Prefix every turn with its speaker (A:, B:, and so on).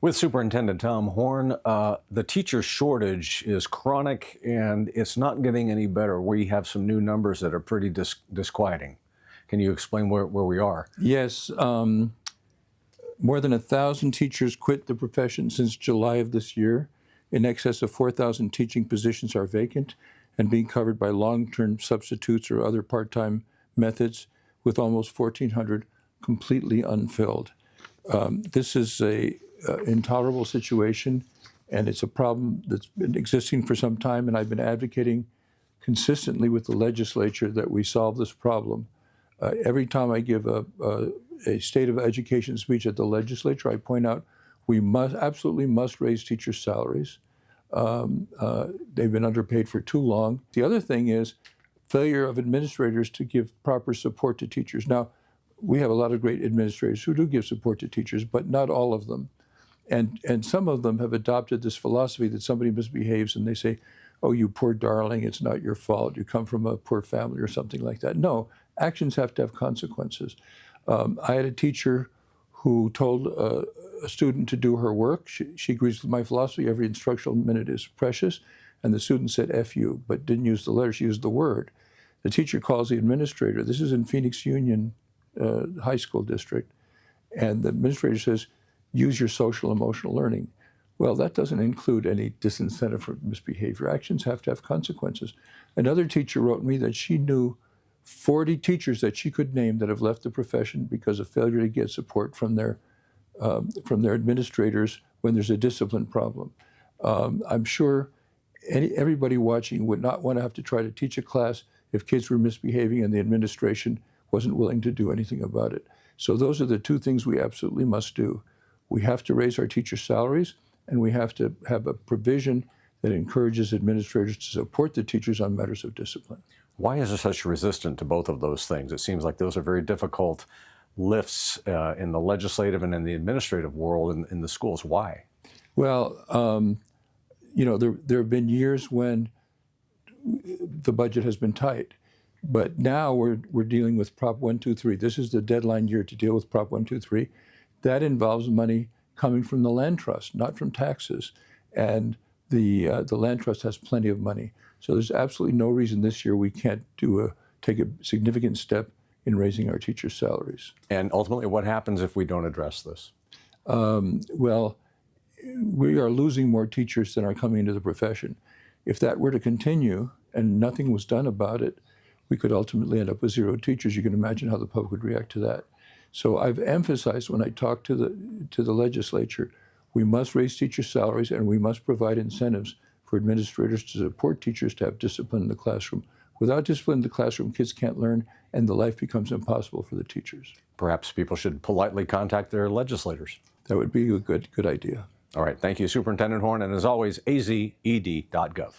A: With Superintendent Tom Horn, the teacher shortage is chronic and it's not getting any better. We have some new numbers that are pretty disquieting. Can you explain where we are?
B: Yes, more than 1,000 teachers quit the profession since July of this year. In excess of 4,000 teaching positions are vacant and being covered by long-term substitutes or other part-time methods, with almost 1,400 completely unfilled. This is a intolerable situation, and it's a problem that's been existing for some time, and I've been advocating consistently with the legislature that we solve this problem. Every time I give a state of education speech at the legislature, I point out we absolutely must raise teachers' salaries. They've been underpaid for too long. The other thing is failure of administrators to give proper support to teachers. Now, we have a lot of great administrators who do give support to teachers, but not all of them. And some of them have adopted this philosophy that somebody misbehaves and they say, oh, you poor darling, it's not your fault. You come from a poor family or something like that. No, actions have to have consequences. I had a teacher who told a student to do her work. She agrees with my philosophy. Every instructional minute is precious. And the student said, F you, but didn't use the letter. She used the word. The teacher calls the administrator. This is in Phoenix Union High School District. And the administrator says, use your social emotional learning. Well, that doesn't include any disincentive for misbehavior. Actions have to have consequences. Another teacher wrote me that she knew 40 teachers that she could name that have left the profession because of failure to get support from their administrators when there's a discipline problem. I'm sure everybody watching would not want to have to try to teach a class if kids were misbehaving and the administration wasn't willing to do anything about it. So those are the two things we absolutely must do. We have to raise our teachers' salaries, and we have to have a provision that encourages administrators to support the teachers on matters of discipline.
A: Why is there such resistance to both of those things? It seems like those are very difficult lifts in the legislative and in the administrative world in the schools. Why?
B: Well, there have been years when the budget has been tight, but now we're dealing with Prop 123. This is the deadline year to deal with Prop 123. That involves money coming from the land trust, not from taxes, and the land trust has plenty of money. So there's absolutely no reason this year we can't take a significant step in raising our teachers' salaries.
A: And ultimately, what happens if we don't address this?
B: Well, we are losing more teachers than are coming into the profession. If that were to continue and nothing was done about it, we could ultimately end up with zero teachers. You can imagine how the public would react to that. So I've emphasized when I talk to the legislature, we must raise teacher salaries and we must provide incentives for administrators to support teachers to have discipline in the classroom. Without discipline in the classroom, kids can't learn and the life becomes impossible for the teachers.
A: Perhaps people should politely contact their legislators.
B: That would be a good idea.
A: All right. Thank you, Superintendent Horn. And as always, azed.gov.